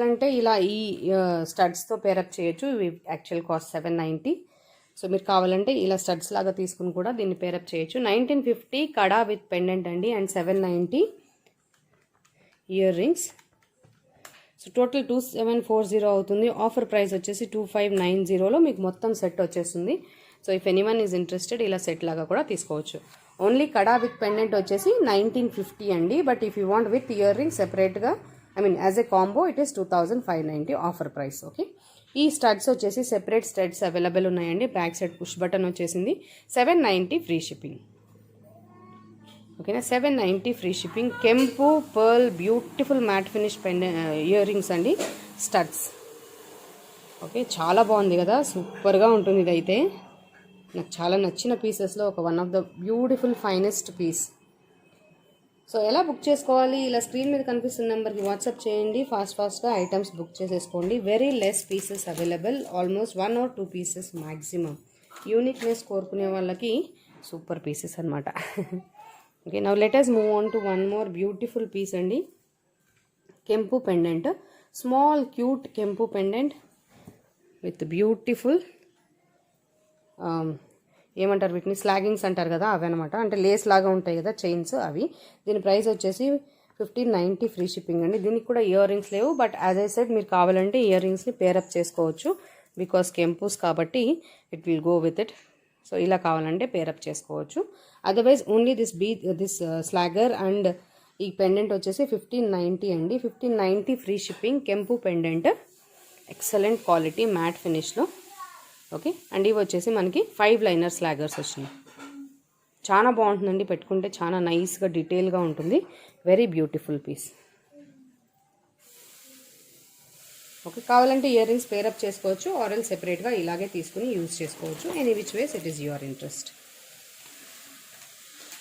కావాలంటే ఇలా ఈ స్టడ్స్తో పేరప్ చేయొచ్చు. ఇవి యాక్చువల్ కాస్ట్ 790. సో మీరు కావాలంటే ఇలా స్టడ్స్ లాగా తీసుకుని కూడా దీన్ని పేరప్ చేయొచ్చు. 1950 కడా విత్ పెండెంట్ అండి and 790 year rings. So total 2740 అవుతుంది. ఆఫర్ ప్రైస్ వచ్చేసి 2590లో మీకు మొత్తం సెట్ వచ్చేస్తుంది. So if anyone is interested ఇలా సెట్ లాగా కూడా తీసుకోవచ్చు. ఓన్లీ కడా విత్ పెండెంట్ వచ్చేసి 1950 అండి. But if you want with earring సెపరేట్గా as a combo it is 2590 offer price. Okay, ఈ స్టడ్స్ వచ్చేసి సెపరేట్ స్టడ్స్ అవైలబుల్ ఉన్నాయండి. బ్యాక్ సైడ్ పుష్ బటన్ వచ్చేసింది. 790 ఫ్రీ షిప్పింగ్. ఓకేనా, 790 ఫ్రీ షిప్పింగ్. కెంపు pearl beautiful matte finish earrings అండి, studs. Okay, చాలా బాగుంది కదా, సూపర్గా ఉంటుంది. ఇదైతే నాకు చాలా నచ్చిన పీసెస్లో ఒక one of the beautiful finest piece. So ఎలా బుక్ చేసుకోవాలి? ఇలా స్క్రీన్ మీద కనిపిస్తున్న నెంబర్కి వాట్సాప్ చేయండి. ఫాస్ట్గా ఐటమ్స్ బుక్ చేసేసుకోండి. Very less pieces available, almost 1 or 2 pieces maximum. Uniqueness కోరుకునే వాళ్ళకి సూపర్ పీసెస్ అనమాట. Okay, now let us move on to one more beautiful piece అండి. కెంపు పెండెంట్, స్మాల్ క్యూట్ కెంపు పెండెంట్ విత్ బ్యూటిఫుల్ ఏమంటారు వీటిని, స్లాగింగ్స్ అంటారు కదా, అవి అనమాట. అంటే లేస్ లాగా ఉంటాయి కదా చైన్స్, అవి. దీని ప్రైస్ వచ్చేసి 1590 ఫ్రీ షిప్పింగ్ అండి. దీనికి కూడా ఇయర్ రింగ్స్ లేవు, బట్ యాజ్ ఐ సెడ్ మీరు కావాలంటే ఇయర్ రింగ్స్ని పేరప్ చేసుకోవచ్చు. బికాస్ కెంపూస్ కాబట్టి it will go with it. So ఇలా కావాలంటే పేరప్ చేసుకోవచ్చు. అదర్వైజ్ ఓన్లీ దిస్ స్లాగర్ అండ్ ఈ పెండెంట్ వచ్చేసి 1590 అండి. 1590 ఫ్రీ షిప్పింగ్. కెంపు పెండెంట్, ఎక్సలెంట్ క్వాలిటీ మ్యాట్ ఫినిష్లో. ఓకే, అండ్ ఇవి వచ్చేసి మనకి 5 లైనర్ స్లాగర్స్ వచ్చినాయి. చాలా బాగుంటుందండి, పెట్టుకుంటే చాలా నైస్గా డీటెయిల్గా ఉంటుంది. Very beautiful piece. ఓకే, కావాలంటే ఇయర్ రింగ్స్ పేరప్ చేసుకోవచ్చు, ఆరెల్ సెపరేట్గా ఇలాగే తీసుకుని యూజ్ చేసుకోవచ్చు. Any which ways it is your interest.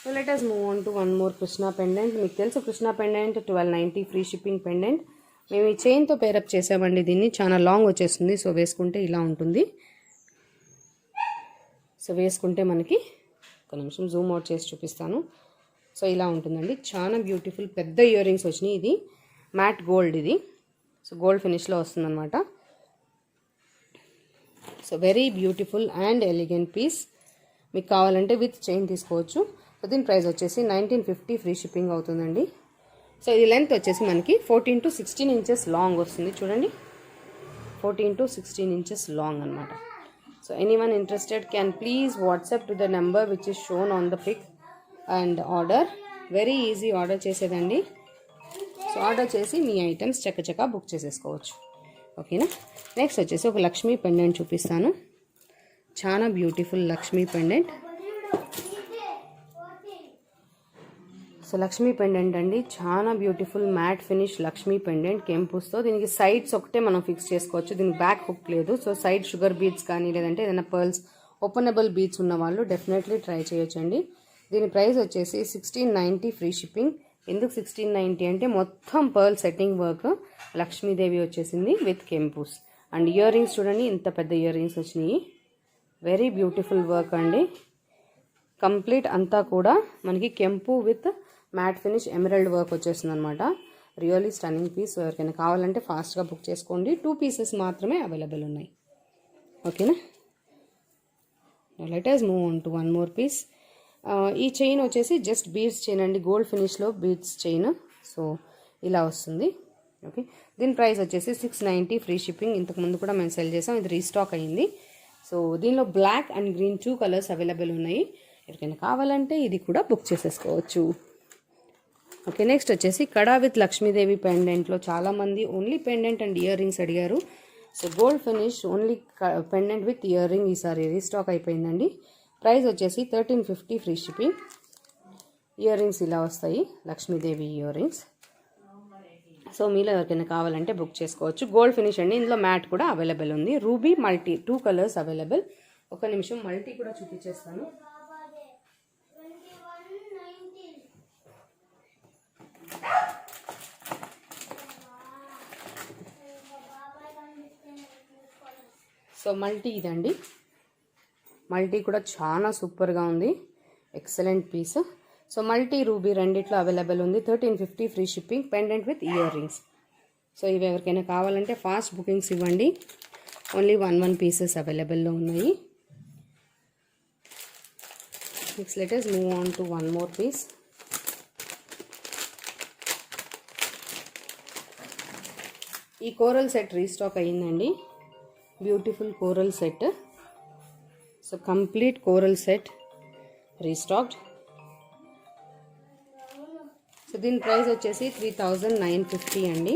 So let us move on to one more Krishna pendant. మీకు తెలుసు Krishna pendant 1290 free shipping pendant. మేము ఈ చైన్తో పేరప్ చేసామండి. దీన్ని చాలా లాంగ్ వచ్చేస్తుంది. సో వేసుకుంటే ఇలా ఉంటుంది. సో వేసుకుంటే మనకి ఒక నిమిషం జూమ్ అవుట్ చేసి చూపిస్తాను. సో ఇలా ఉంటుందండి, చాలా బ్యూటిఫుల్ పెద్ద ఇయర్ రింగ్స్ వచ్చినాయి. ఇది మ్యాట్ గోల్డ్, ఇది సో గోల్డ్ ఫినిష్లో వస్తుందన్నమాట. So very beautiful and elegant piece. మీకు కావాలంటే విత్ చైన్ తీసుకోవచ్చు. సో దీని ప్రైస్ వచ్చేసి 1950 ఫ్రీ షిప్పింగ్ అవుతుందండి. సో ఇది లెంత్ వచ్చేసి మనకి 14 to 16 ఇంచెస్ లాంగ్ వస్తుంది. చూడండి, 14 to 16 ఇంచెస్ లాంగ్ అనమాట. So anyone interested can please WhatsApp to the number which is shown on the pic and order. Very easy order చేసేదండి. So order చేసి మీ ఐటమ్స్ చక్కచక్క బుక్ చేసేసుకోవచ్చు. ఓకేనా, నెక్స్ట్ వచ్చేసి ఒక లక్ష్మీ పెండెంట్ చూపిస్తాను. చాలా beautiful Lakshmi pendant. So Lakshmi pendant అండి, చాలా beautiful matte finish Lakshmi pendant కెంపుస్తో. దీనికి సైడ్స్ ఒకటే మనం ఫిక్స్ చేసుకోవచ్చు. దీనికి బ్యాక్ హుక్ లేదు. సో సైడ్ షుగర్ బీడ్స్ కానీ లేదంటే ఏదైనా పర్ల్స్ ఓపెనబుల్ బీడ్స్ ఉన్న వాళ్ళు డెఫినెట్లీ ట్రై చేయొచ్చండి. దీని ప్రైస్ వచ్చేసి 1690 ఫ్రీ షిప్పింగ్. ఎందుకు 1690 అంటే మొత్తం పర్ల్ సెట్టింగ్ వర్క్ లక్ష్మీదేవి వచ్చేసింది విత్ కెంపుస్. అండ్ ఇయర్ రింగ్స్ చూడండి, ఇంత పెద్ద ఇయర్ రింగ్స్ వచ్చినాయి. వెరీ బ్యూటిఫుల్ వర్క్ అండి. కంప్లీట్ అంతా కూడా మనకి కెంపు with matte finish emerald work వచ్చేస్తుంది అనమాట. Really stunning piece. ఎవరికైనా కావాలంటే ఫాస్ట్గా బుక్ చేసుకోండి. 2 పీసెస్ మాత్రమే అవైలబుల్ ఉన్నాయి. ఓకేనా, let us move on to one more piece. ఈ చైన్ వచ్చేసి జస్ట్ బీడ్స్ చైన్ అండి, గోల్డ్ ఫినిష్లో బీడ్స్ చైన్. సో ఇలా వస్తుంది. ఓకే, దీని ప్రైస్ వచ్చేసి 690 ఫ్రీ షిప్పింగ్. ఇంతకుముందు కూడా మేము సెల్ చేసాం, ఇది రీస్టాక్ అయ్యింది. సో దీనిలో black and green 2 colours available ఉన్నాయి. ఎవరికైనా కావాలంటే ఇది కూడా బుక్ చేసేసుకోవచ్చు. ఓకే, నెక్స్ట్ వచ్చేసి కడా విత్ లక్ష్మీదేవి పెండెంట్లో చాలామంది only pendant and ear rings అడిగారు. So gold finish only pendant with earring ఈసారి రీస్టాక్ అయిపోయిందండి. ప్రైస్ వచ్చేసి 1350 ఫ్రీ షిప్పింగ్. ఇయర్ రింగ్స్ ఇలా వస్తాయి, లక్ష్మీదేవి ఇయర్ రింగ్స్. సో మీలో ఎవరికైనా కావాలంటే బుక్ చేసుకోవచ్చు. గోల్డ్ ఫినిష్ అండి, ఇందులో మ్యాట్ కూడా అవైలబుల్ ఉంది. Ruby multi 2 colours available. ఒక నిమిషం మల్టీ కూడా చూపించేస్తాను. సో మల్టీ ఇదండి, మల్టీ కూడా చాలా సూపర్గా ఉంది, excellent piece. So multi ruby రెండిట్లో అవైలబుల్ ఉంది. 1350 free shipping. Pendant with ear rings. So ఇవి ఎవరికైనా కావాలంటే ఫాస్ట్ బుకింగ్స్ ఇవ్వండి. ఓన్లీ 1 పీసెస్ అవైలబుల్లో ఉన్నాయి. Next let us move on to one more piece. ఈ కోరల్ సెట్ రీస్టాక్ అయ్యిందండి. Beautiful coral set. So complete coral set restocked. So దీని price వచ్చేసి 3950 అండి.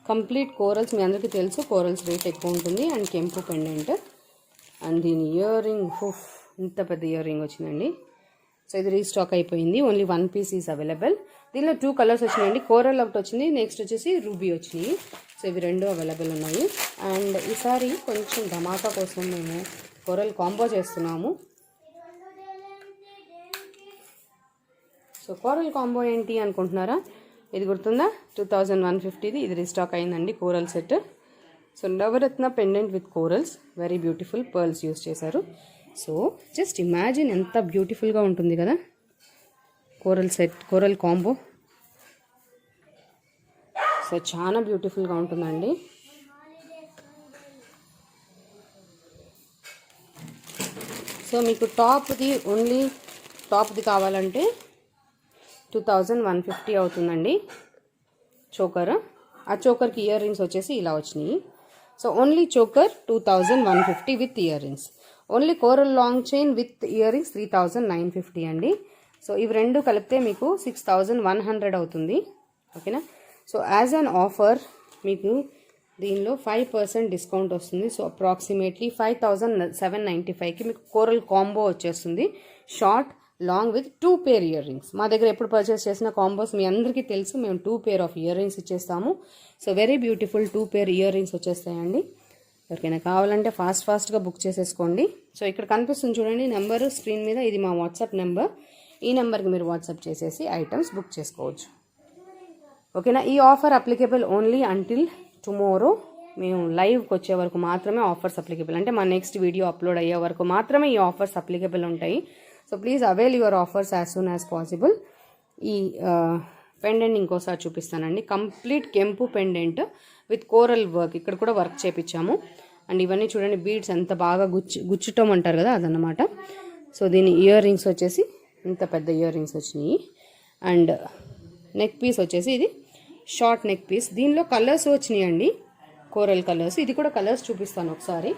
కంప్లీట్ కోరల్స్ మీ అందరికీ తెలుసు, కోరల్స్ రేట్ ఎక్కువ ఉంటుంది. అండ్ కెంపు పెండెంట్ అండ్ దీని ఇయర్ రింగ్, ఇంత పెద్ద ఇయర్ రింగ్ వచ్చిందండి. సో ఇది రీస్టాక్ అయిపోయింది. Only 1 piece is available. దీనిలో 2 కలర్స్ వచ్చినాయండి. కోరల్ ఒకటి వచ్చింది, నెక్స్ట్ వచ్చేసి రూబీ వచ్చినాయి. సో ఇవి 2 అవైలబుల్ ఉన్నాయి. అండ్ ఈసారి కొంచెం ధమాకా కోసం మేము కోరల్ కాంబో చేస్తున్నాము. సో కోరల్ కాంబో ఏంటి అనుకుంటున్నారా? ఇది గుర్తుందా? 2150ది. ఇది రీస్టాక్ అయిందండి కోరల్ సెట్. సో నవరత్న pendant with corals, very beautiful pearls use చేశారు. సో జస్ట్ ఇమాజిన్ ఎంత బ్యూటిఫుల్గా ఉంటుంది కదా coral set, coral combo. So చాలా బ్యూటిఫుల్గా ఉంటుందండి. సో మీకు ఓన్లీ టాప్ది కావాలంటే 2150 అవుతుందండి చోకర్. ఆ చోకర్కి ఇయర్ రింగ్స్ వచ్చేసి ఇలా వచ్చినాయి. So only choker 2150 with ear rings. Only coral long chain with ear rings 3950 అండి. సో ఇవి 2 కలిపితే మీకు 6100 అవుతుంది. ఓకేనా? సో యాజ్ అన్ ఆఫర్ మీకు దీనిలో 5% డిస్కౌంట్ వస్తుంది. సో అప్రాక్సిమేట్లీ 5795కి మీకు కోరల్ కాంబో వచ్చేస్తుంది. Short long with 2 pair ear rings. మా దగ్గర ఎప్పుడు పర్చేస్ చేసిన కాంబోస్ మీ అందరికీ తెలుసు, మేము 2 పేర్ ఆఫ్ ఇయర్ రింగ్స్ ఇచ్చేస్తాము. సో వెరీ బ్యూటిఫుల్ 2 పేర్ ఇయర్ రింగ్స్ వచ్చేస్తాయండి. ఎవరికైనా కావాలంటే ఫాస్ట్గా బుక్ చేసేసుకోండి. సో ఇక్కడ కనిపిస్తుంది చూడండి నెంబరు స్క్రీన్ మీద, ఇది మా వాట్సాప్ నెంబర్. ఈ నెంబర్కి మీరు వాట్సాప్ చేసేసి ఐటమ్స్ బుక్ చేసుకోవచ్చు. ఓకేనా? ఈ offer applicable only until tomorrow. మేము లైవ్కి వచ్చే వరకు మాత్రమే ఆఫర్స్ అప్లికేబుల్, అంటే మా నెక్స్ట్ వీడియో అప్లోడ్ అయ్యే వరకు మాత్రమే ఈ ఆఫర్స్ అప్లికేబుల్ ఉంటాయి. So please avail your offers as soon as possible. ఈ పెండెంట్ ఇంకోసారి చూపిస్తానండి. కంప్లీట్ కెంపు పెండెంట్ విత్ కోరల్ వర్క్, ఇక్కడ కూడా వర్క్ చేపించాము. అండ్ ఇవన్నీ చూడండి బీడ్స్ ఎంత బాగా గుచ్చటం అంటారు కదా, అదన్నమాట. సో దీని ఇయర్ రింగ్స్ వచ్చేసి ఇంత పెద్ద ఇయర్ రింగ్స్ వచ్చినాయి. అండ్ నెక్ పీస్ వచ్చేసి ఇది షార్ట్ నెక్ పీస్. దీనిలో కలర్స్ వచ్చినాయి అండి, కోరల్ కలర్స్. ఇది కూడా కలర్స్ చూపిస్తాను ఒకసారి.